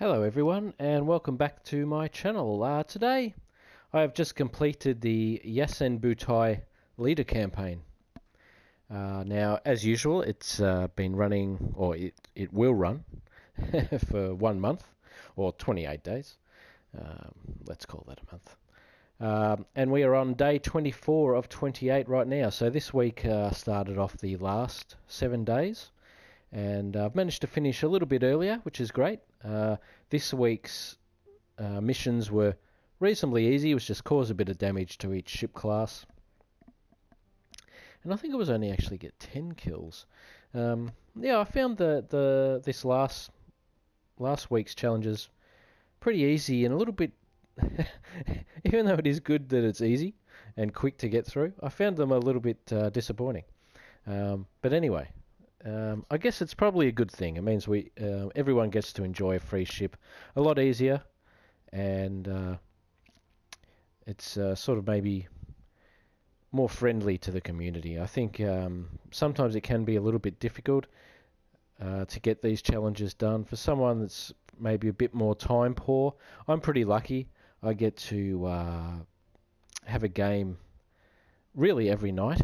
Hello everyone and welcome back to my channel. Today I have just completed the Yasen Butai leader campaign. Now as usual it's been running, or it will run for 1 month or 28 days. Let's call that a month. And we are on day 24 of 28 right now. So this week started off the last 7 days. And I've managed to finish a little bit earlier, which is great. This week's missions were reasonably easy. It was just cause a bit of damage to each ship class. And I think it was only actually get 10 kills. Yeah, I found this last week's challenges pretty easy and a little bit... even though it is good that it's easy and quick to get through, I found them a little bit disappointing. But anyway... I guess it's probably a good thing. It means everyone gets to enjoy a free ship a lot easier, and it's sort of maybe more friendly to the community. I think sometimes it can be a little bit difficult to get these challenges done. For someone that's maybe a bit more time poor, I'm pretty lucky. I get to have a game really every night.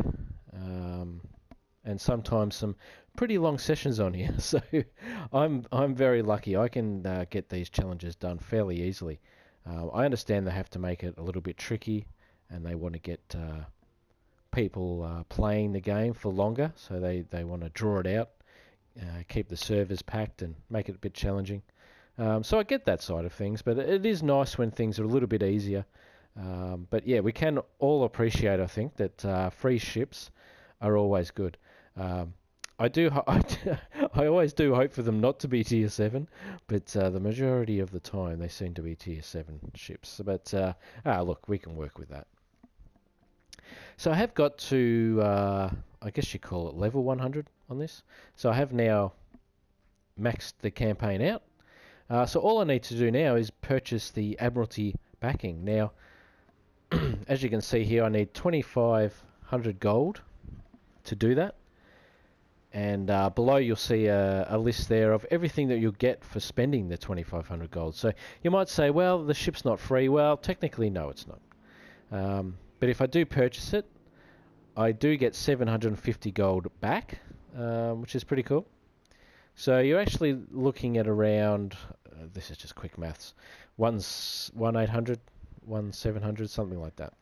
And sometimes some pretty long sessions on here, so I'm very lucky. I can get these challenges done fairly easily. I understand they have to make it a little bit tricky, and they want to get people playing the game for longer, so they want to draw it out, keep the servers packed, and make it a bit challenging. So I get that side of things, but it is nice when things are a little bit easier. But yeah, we can all appreciate, I think, that free ships are always good. I always do hope for them not to be tier 7, but the majority of the time they seem to be tier 7 ships. But look, we can work with that. So I have got to, I guess you call it level 100 on this. So I have now maxed the campaign out. So all I need to do now is purchase the Admiralty backing. Now, as you can see here, I need 2,500 gold to do that. And below you'll see a list there of everything that you'll get for spending the 2,500 gold. So you might say, well, the ship's not free. Well, technically, no, it's not. But if I do purchase it, I do get 750 gold back, which is pretty cool. So you're actually looking at around, this is just quick maths, 1,800, 1,700, something like that.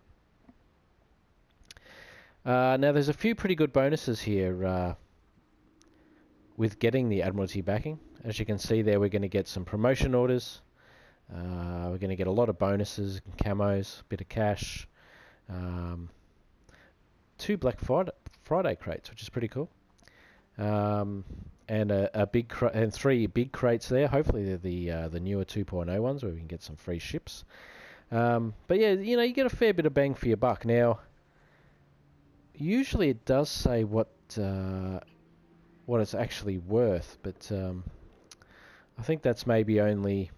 Now there's a few pretty good bonuses here with getting the Admiralty backing. As you can see there, we're going to get some promotion orders. We're going to get a lot of bonuses, camos, a bit of cash, 2 Black Friday crates, which is pretty cool, and and 3 big crates there. Hopefully they're the newer 2.0 ones where we can get some free ships. But yeah, you know, you get a fair bit of bang for your buck. Now, usually it does say what it's actually worth, but I think that's maybe only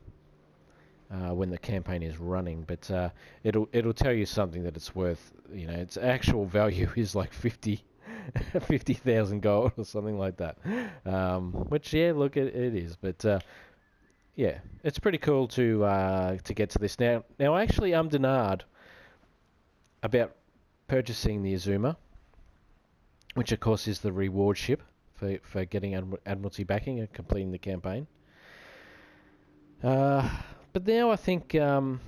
when the campaign is running. But it'll tell you something that it's worth. You know, its actual value is like 50,000 gold or something like that. Which, yeah, look, it is. But yeah, it's pretty cool to get to this. Now actually, I'm denied about purchasing the AZUMA, which of course is the reward ship for getting Admiralty backing and completing the campaign. But now I think when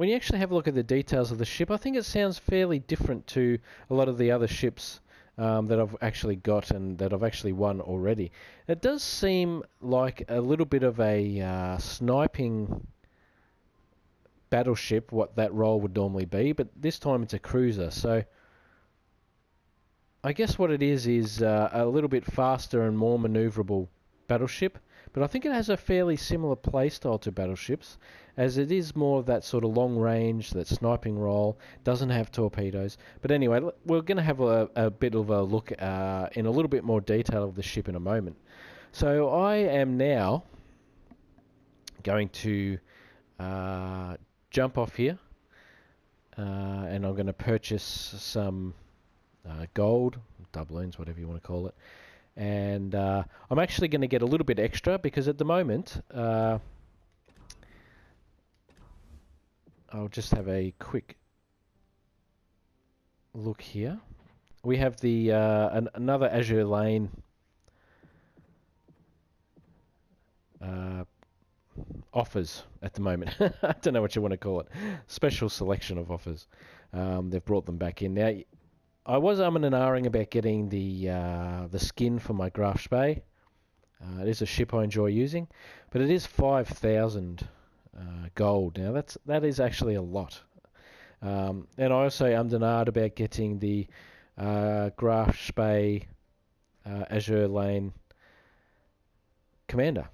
you actually have a look at the details of the ship, I think it sounds fairly different to a lot of the other ships that I've actually got and that I've actually won already. It does seem like a little bit of a sniping battleship, what that role would normally be, but this time it's a cruiser. So I guess what it is a little bit faster and more maneuverable battleship, but I think it has a fairly similar playstyle to battleships, as it is more of that sort of long range, that sniping role, doesn't have torpedoes. But anyway, we're going to have a bit of a look in a little bit more detail of the ship in a moment. So I am now going to jump off here, and I'm going to purchase some gold, doubloons, whatever you want to call it, And I'm actually going to get a little bit extra because at the moment, I'll just have a quick look here. We have the another Azure Lane offers at the moment. I don't know what you want to call it. Special selection of offers. They've brought them back in. Now, I was umming and ahhing about getting the skin for my Graf Spee. It is a ship I enjoy using, but it is 5,000 gold. Now, that is actually a lot. And I also ummed and ahed about getting the Graf Spee Azure Lane Commander.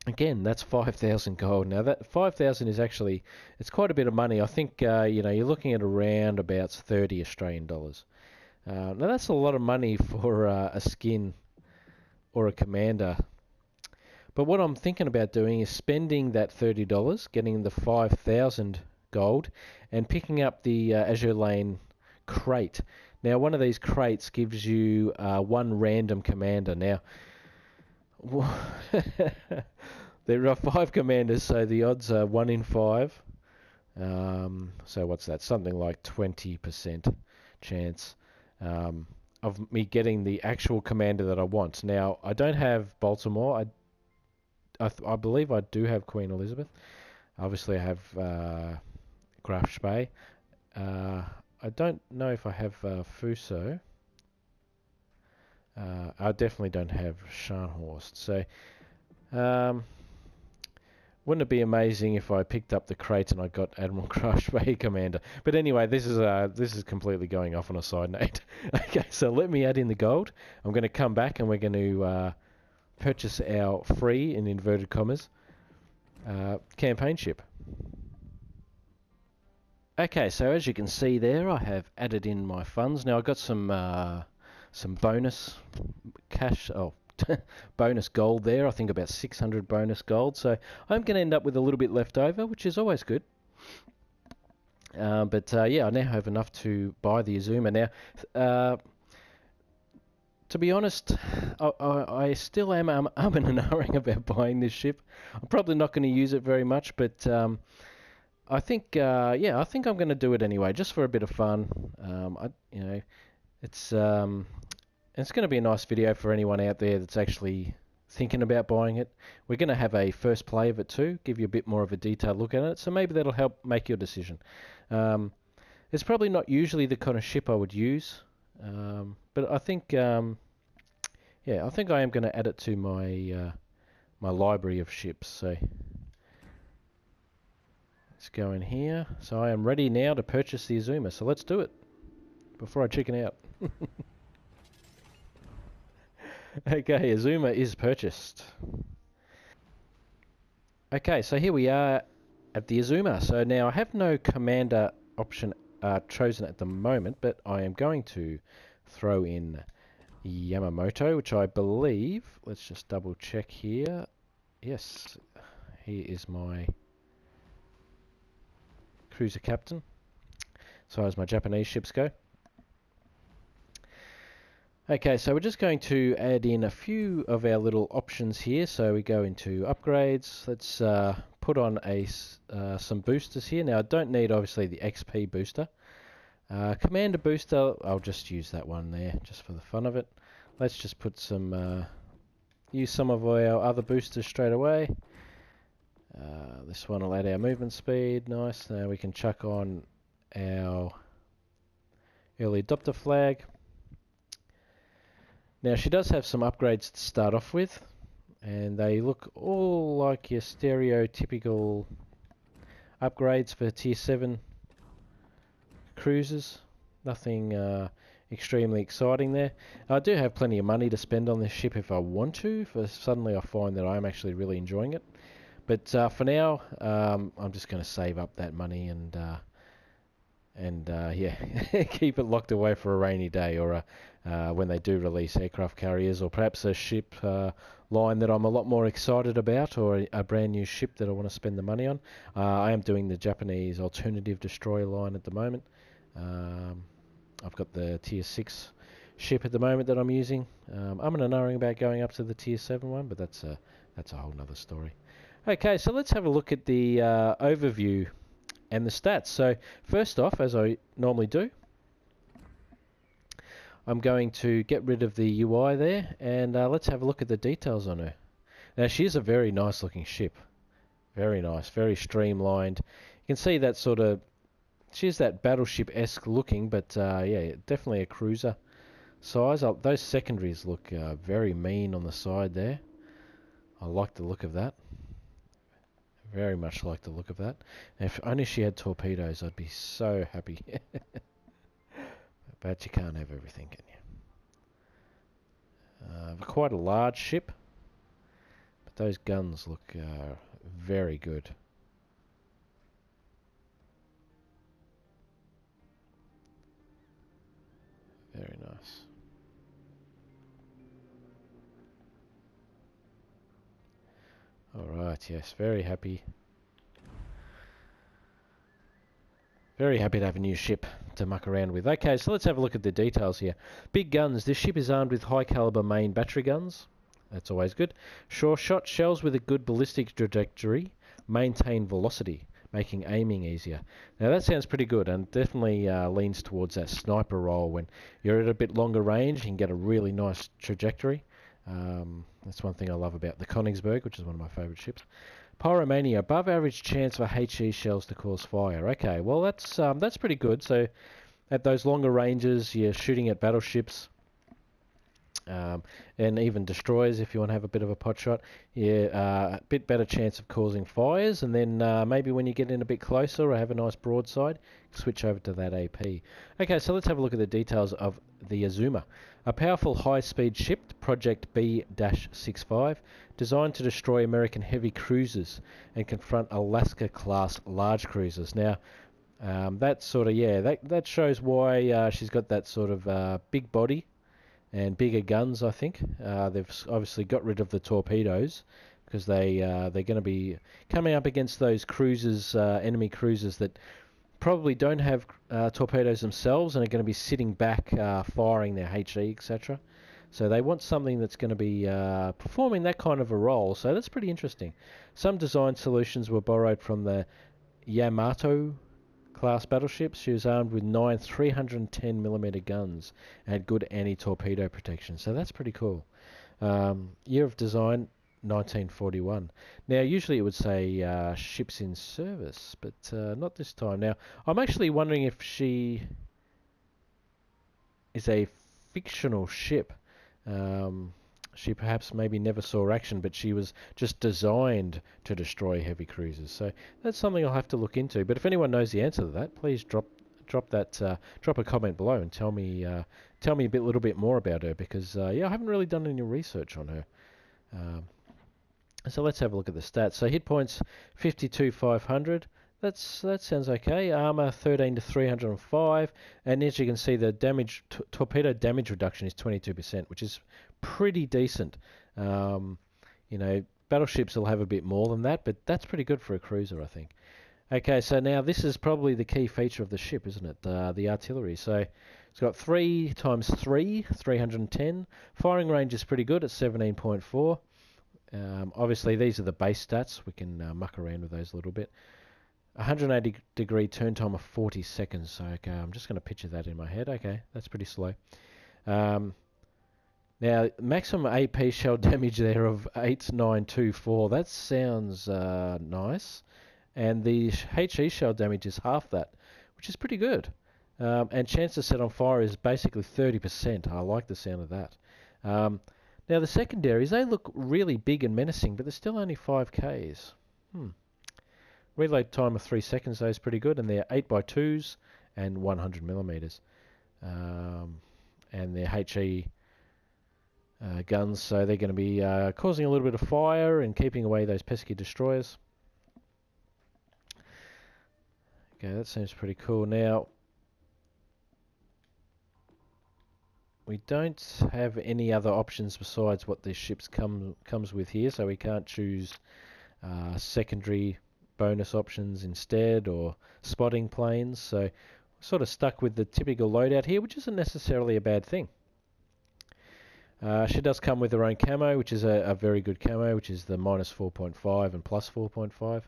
Again, that's 5,000 gold. Now that 5,000 is actually, it's quite a bit of money. I think you're looking at around about 30 Australian dollars. Now that's a lot of money for a skin or a commander. But what I'm thinking about doing is spending that $30, getting the 5,000 gold, and picking up the Azure Lane crate. Now one of these crates gives you one random commander. Now, there are 5 commanders, so the odds are 1 in 5. So what's that? Something like 20% chance of me getting the actual commander that I want. Now, I don't have Baltimore. I believe I do have Queen Elizabeth. Obviously, I have Graf Spee. I don't know if I have Fuso. I definitely don't have Scharnhorst. So, wouldn't it be amazing if I picked up the crate and I got Admiral Graf Spee Commander? But anyway, this is completely going off on a side note. Okay, so let me add in the gold. I'm going to come back and we're going to purchase our free, in inverted commas, campaign ship. Okay, so as you can see there, I have added in my funds. Now I've got some bonus cash, bonus gold there. I think about 600 bonus gold. So I'm going to end up with a little bit left over, which is always good. But I now have enough to buy the AZUMA. Now, to be honest, I still am umming and ahhing about buying this ship. I'm probably not going to use it very much, but I think I think I'm going to do it anyway, just for a bit of fun. It's going to be a nice video for anyone out there that's actually thinking about buying it. We're going to have a first play of it too, give you a bit more of a detailed look at it, so maybe that'll help make your decision. It's probably not usually the kind of ship I would use, but I think I think I am going to add it to my my library of ships. So let's go in here. So I am ready now to purchase the AZUMA. So let's do it before I chicken out. Okay, AZUMA is purchased. Okay, so here we are at the AZUMA. So now I have no commander option chosen at the moment, but I am going to throw in Yamamoto, which I believe, let's just double check here. Yes, he is my cruiser captain, as far as my Japanese ships go. Okay, so we're just going to add in a few of our little options here. So we go into upgrades. Let's put on some boosters here. Now I don't need obviously the XP booster. Commander booster, I'll just use that one there just for the fun of it. Let's just put use some of our other boosters straight away. This one will add our movement speed, nice. Now we can chuck on our early adopter flag. Now she does have some upgrades to start off with, and they look all like your stereotypical upgrades for tier 7 cruisers. Nothing extremely exciting there. I do have plenty of money to spend on this ship if I want to, if suddenly I find that I'm actually really enjoying it. But for now, I'm just going to save up that money and keep it locked away for a rainy day, or when they do release aircraft carriers, or perhaps a ship line that I'm a lot more excited about, or a brand new ship that I want to spend the money on. I am doing the Japanese alternative destroyer line at the moment. I've got the tier 6 ship at the moment that I'm using. I'm umming about going up to the tier 7 one, but that's a whole nother story. Okay, so let's have a look at the overview and the stats. So first off, as I normally do, I'm going to get rid of the UI there, and let's have a look at the details on her. Now, she is a very nice looking ship. Very nice, very streamlined. You can see that sort of, she's that battleship-esque looking, but yeah, definitely a cruiser size. Those secondaries look very mean on the side there. I like the look of that. Very much like the look of that. If only she had torpedoes, I'd be so happy. But you can't have everything, can you? Quite a large ship, but those guns look very good. Very nice. Alright, yes, very happy. Very happy to have a new ship to muck around with. Okay, so let's have a look at the details here. Big guns. This ship is armed with high caliber main battery guns. That's always good. Sure shot shells with a good ballistic trajectory. Maintain velocity, making aiming easier. Now that sounds pretty good, and definitely leans towards that sniper role. When you're at a bit longer range, you can get a really nice trajectory. That's one thing I love about the Königsberg, which is one of my favourite ships. Pyromania, above average chance for HE shells to cause fire. Okay, well that's pretty good. So at those longer ranges, you're shooting at battleships, and even destroyers if you want to have a bit of a pot shot. Yeah, a bit better chance of causing fires, and then maybe when you get in a bit closer or have a nice broadside, switch over to that AP. Okay, so let's have a look at the details of the AZUMA. A powerful high-speed ship, Project B-65, designed to destroy American heavy cruisers and confront Alaska-class large cruisers. Now, that sort of, yeah, that shows why she's got that sort of big body and bigger guns, I think. They've obviously got rid of the torpedoes because they're going to be coming up against those cruisers, enemy cruisers that probably don't have torpedoes themselves and are going to be sitting back firing their HE, etc. So they want something that's going to be performing that kind of a role. So that's pretty interesting. Some design solutions were borrowed from the Yamato class battleships. She was armed with 9 310mm guns and had good anti-torpedo protection. So that's pretty cool. Year of design, 1941. Now, usually it would say ships in service, but not this time. Now, I'm actually wondering if she is a fictional ship. She perhaps maybe never saw action, but she was just designed to destroy heavy cruisers. So that's something I'll have to look into. But if anyone knows the answer to that, please drop a comment below and tell me a little bit more about her, because yeah, I haven't really done any research on her. So let's have a look at the stats. So hit points 52,500. That sounds okay. Armor 13 to 305, and as you can see, the torpedo damage reduction is 22%, which is pretty decent. You know, battleships will have a bit more than that, but that's pretty good for a cruiser, I think. Okay, so now this is probably the key feature of the ship, isn't it? The artillery. So it's got 3 times 3, 310. Firing range is pretty good at 17.4. Obviously, these are the base stats. We can muck around with those a little bit. 180 degree turn time of 40 seconds. So, okay, I'm just going to picture that in my head. Okay, that's pretty slow. Now, maximum AP shell damage there of 8924. That sounds nice. And the HE shell damage is half that, which is pretty good. And chance to set on fire is basically 30%. I like the sound of that. Now, the secondaries, they look really big and menacing, but they're still only 5Ks. Reload time of 3 seconds, though, is pretty good, and they're 8x2s and 100mm. And they're HE guns, so they're going to be causing a little bit of fire and keeping away those pesky destroyers. Okay, that seems pretty cool. Now, we don't have any other options besides what this ship comes with here, so we can't choose secondary bonus options instead, or spotting planes. So we're sort of stuck with the typical loadout here, which isn't necessarily a bad thing. She does come with her own camo, which is a very good camo, which is the minus 4.5 and plus 4.5.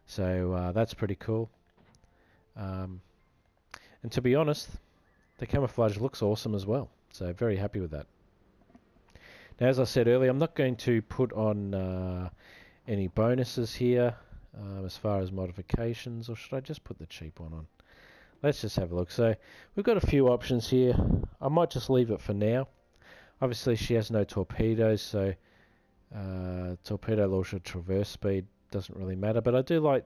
So that's pretty cool. And to be honest, the camouflage looks awesome as well. So very happy with that. Now, as I said earlier, I'm not going to put on any bonuses here as far as modifications, or should I just put the cheap one on? Let's just have a look. So we've got a few options here. I might just leave it for now. Obviously, she has no torpedoes, so torpedo launcher traverse speed doesn't really matter. But I do like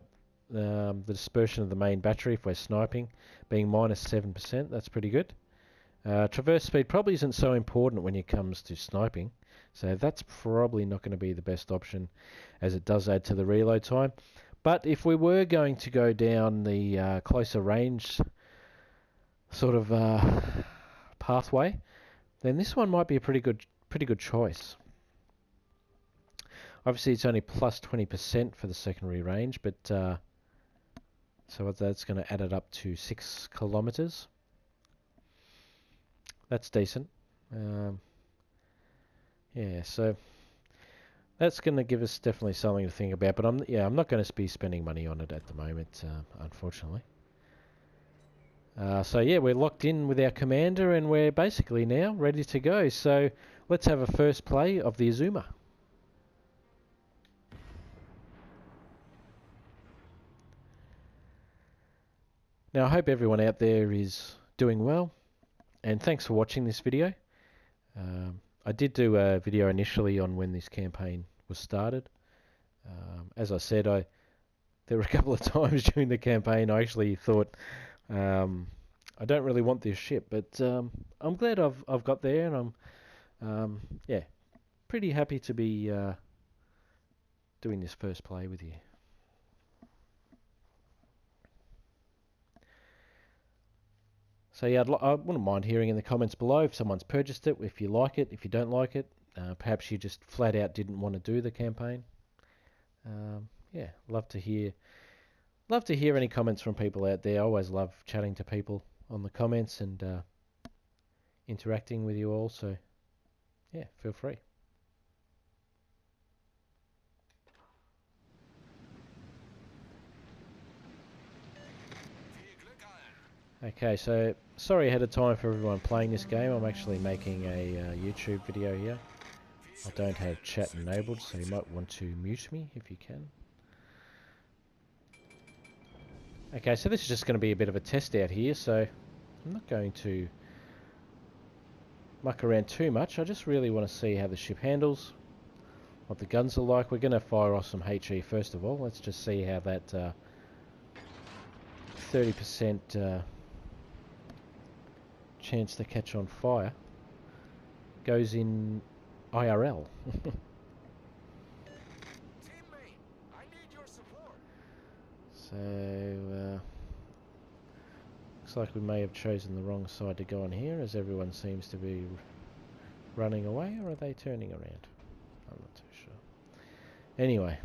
the dispersion of the main battery if we're sniping, being minus 7%. That's pretty good. Traverse speed probably isn't so important when it comes to sniping, so that's probably not going to be the best option, as it does add to the reload time. But if we were going to go down the closer range sort of pathway, then this one might be a pretty good choice. Obviously, it's only plus 20% for the secondary range, but so that's going to add it up to 6 kilometers. That's decent. Yeah, so that's going to give us definitely something to think about. But I'm not going to be spending money on it at the moment, unfortunately. So yeah, we're locked in with our commander, and we're basically now ready to go. So let's have a first play of the AZUMA. Now I hope everyone out there is doing well, and thanks for watching this video. I did do a video initially on when this campaign was started. As I said, there were a couple of times during the campaign I actually thought, I don't really want this ship, but I'm glad I've got there, and I'm yeah, pretty happy to be doing this first play with you. So yeah, I wouldn't mind hearing in the comments below if someone's purchased it, if you like it, if you don't like it. Perhaps you just flat out didn't want to do the campaign. Yeah, love to hear any comments from people out there. I always love chatting to people on the comments and interacting with you all. So yeah, feel free. Okay, so sorry ahead of time for everyone playing this game. I'm actually making a YouTube video here. I don't have chat enabled, so you might want to mute me if you can. Okay, so this is just going to be a bit of a test out here, so I'm not going to muck around too much. I just really want to see how the ship handles, what the guns are like. We're going to fire off some HE first of all. Let's just see how that 30% chance to catch on fire goes in IRL. So looks like we may have chosen the wrong side to go on here, as everyone seems to be running away, or are they turning around? I'm not too sure. Anyway,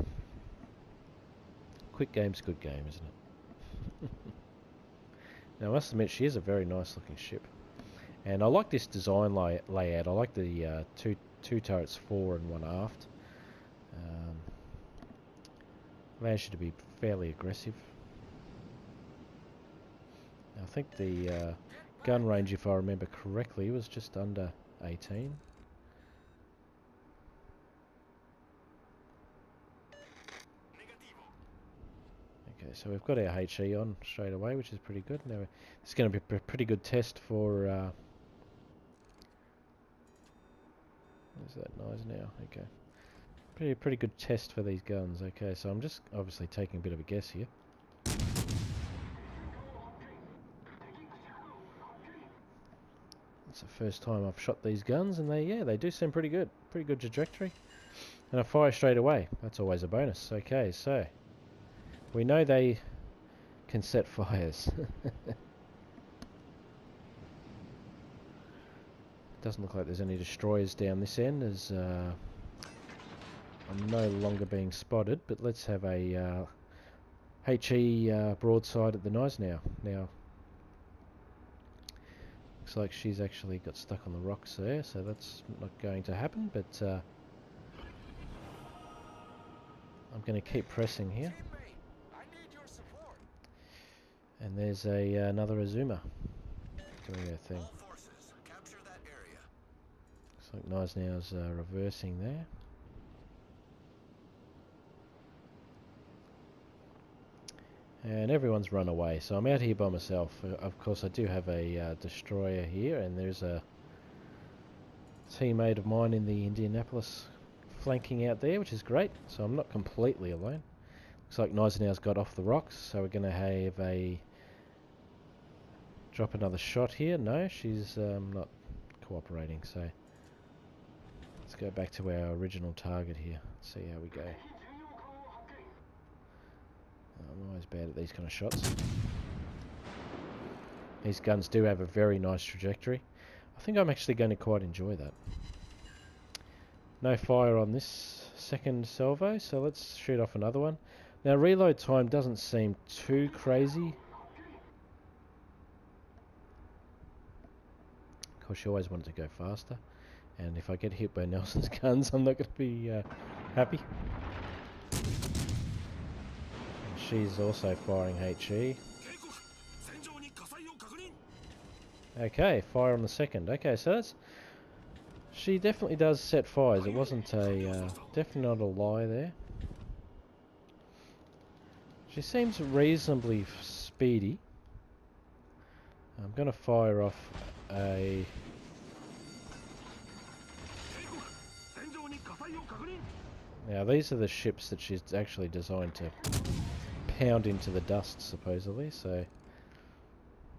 quick game's good game, isn't it? Now I must admit, she is a very nice looking ship. And I like this design layout. I like the two turrets fore and one aft. Allows you to be fairly aggressive. I think the gun range, if I remember correctly, was just under 18. Okay, so we've got our HE on straight away, which is pretty good. Now it's going to be a pretty good test for. Where's that noise now? Okay. Pretty good test for these guns. Okay, so I'm just obviously taking a bit of a guess here. It's the first time I've shot these guns, and they do seem pretty good. Pretty good trajectory. And I fire straight away. That's always a bonus. Okay, so we know they can set fires. Doesn't look like there's any destroyers down this end, as I'm no longer being spotted, but let's have a HE broadside at the nose now. Now, Looks like she's actually got stuck on the rocks there, so that's not going to happen, but I'm going to keep pressing here. And there's another AZUMA doing her thing. Looks like Gneisenau's reversing there. And everyone's run away, so I'm out here by myself. Of course, I do have a destroyer here, and there's a teammate of mine in the Indianapolis flanking out there, which is great. So I'm not completely alone. Looks like Gneisenau's got off the rocks, so we're going to have a drop another shot here. No, she's not cooperating, so let's go back to our original target here. See how we go. I'm always bad at these kind of shots. These guns do have a very nice trajectory. I think I'm actually going to quite enjoy that. No fire on this second salvo, so let's shoot off another one. Now reload time doesn't seem too crazy. Of course you always want it to go faster. And if I get hit by Nelson's guns, I'm not going to be happy. She's also firing HE. Okay, fire on the second. Okay, so that's... She definitely does set fires. It wasn't a... definitely not a lie there. She seems reasonably speedy. I'm going to fire off a... Now these are the ships that she's actually designed to pound into the dust, supposedly, so let's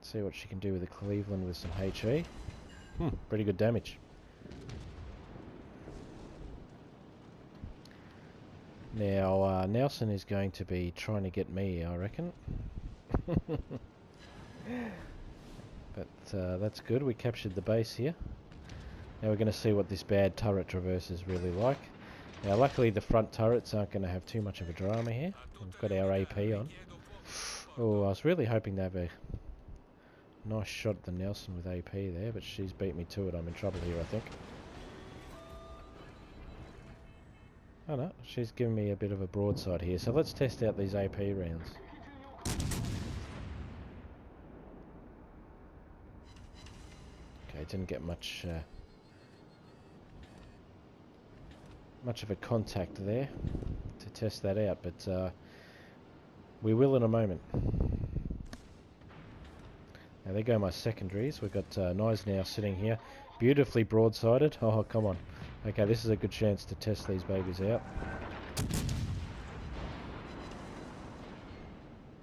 see what she can do with the Cleveland with some HE. Pretty good damage. Now Nelson is going to be trying to get me, I reckon. But that's good, we captured the base here. Now we're going to see what this bad turret traverse is really like. Now luckily the front turrets aren't going to have too much of a drama here. We've got our AP on. Oh, I was really hoping to have a nice shot at the Nelson with AP there, but she's beat me to it. I'm in trouble here, I think. Oh no, she's giving me a bit of a broadside here, so let's test out these AP rounds. Okay, didn't get much of a contact there to test that out, but we will in a moment. Now there go my secondaries. We've got Gneisenau sitting here, beautifully broadsided. Oh, come on. Okay, this is a good chance to test these babies out.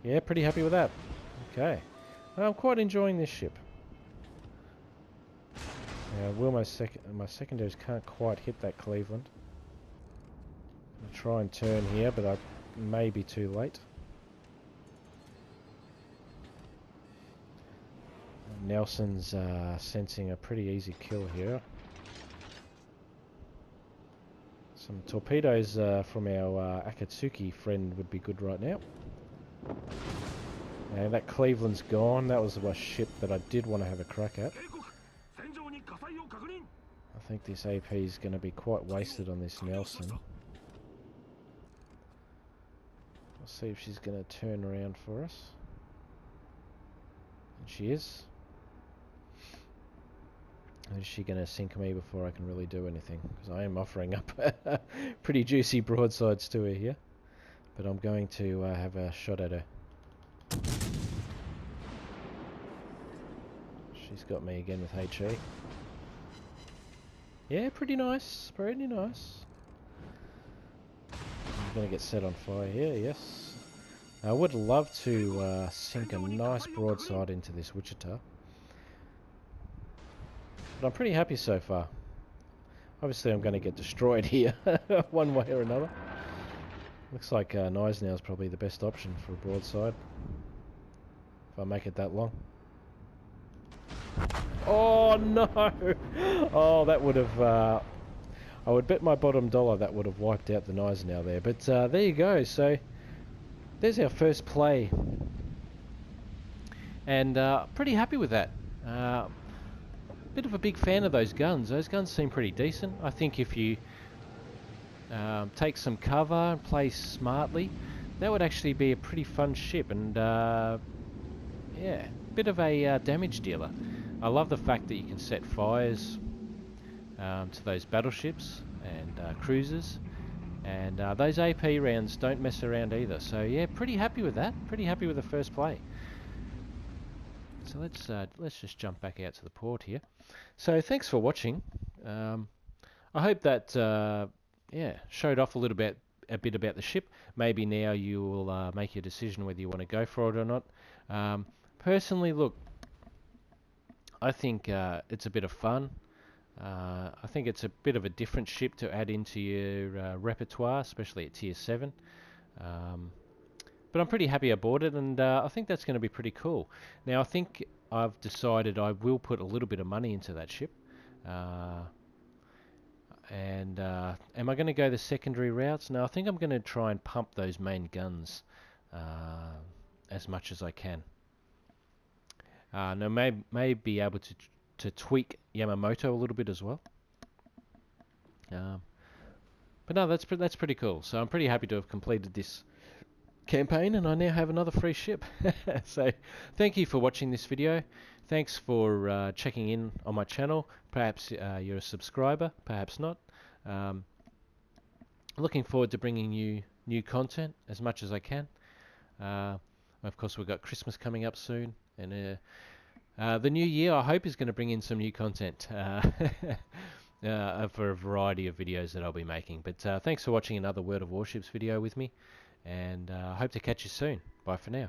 Yeah, pretty happy with that. Okay. I'm quite enjoying this ship. Now, my secondaries can't quite hit that Cleveland. I'll try and turn here, but I may be too late. Nelson's sensing a pretty easy kill here. Some torpedoes from our Akatsuki friend would be good right now. And that Cleveland's gone. That was a ship that I did want to have a crack at. I think this AP is going to be quite wasted on this Nelson. Let's see if she's going to turn around for us. And she is. Is she going to sink me before I can really do anything? Because I am offering up pretty juicy broadsides to her here. But I'm going to have a shot at her. She's got me again with HE. Yeah, pretty nice. Pretty nice. I'm going to get set on fire here, yes. I would love to sink a nice broadside into this Wichita. But I'm pretty happy so far. Obviously I'm going to get destroyed here, one way or another. Looks like Gneisenau's probably the best option for a broadside. If I make it that long. Oh no! Oh, that would have... I would bet my bottom dollar that would have wiped out the Gneisenau there. But there you go. So there's our first play. And pretty happy with that. bit of a big fan of those guns. Those guns seem pretty decent. I think if you take some cover and play smartly, that would actually be a pretty fun ship, and yeah, bit of a damage dealer. I love the fact that you can set fires to those battleships and cruisers, and those AP rounds don't mess around either. So yeah, pretty happy with that. Pretty happy with the first play. So let's just jump back out to the port here. So thanks for watching. I hope that yeah, showed off a bit about the ship. Maybe now you will make your decision whether you want to go for it or not. Personally, look, I think it's a bit of fun. I think it's a bit of a different ship to add into your repertoire, especially at tier 7. But I'm pretty happy I bought it, and I think that's going to be pretty cool. Now I think I've decided I will put a little bit of money into that ship. And am I going to go the secondary routes? No, I think I'm going to try and pump those main guns as much as I can. Now may be able to tweak Yamamoto a little bit as well. But no, that's pretty cool. So I'm pretty happy to have completed this campaign, and I now have another free ship. So thank you for watching this video. Thanks for checking in on my channel. Perhaps you're a subscriber, perhaps not. Looking forward to bringing you new content as much as I can. Of course, we've got Christmas coming up soon, and the new year I hope is going to bring in some new content for a variety of videos that I'll be making. But thanks for watching another World of Warships video with me, and I hope to catch you soon. Bye for now.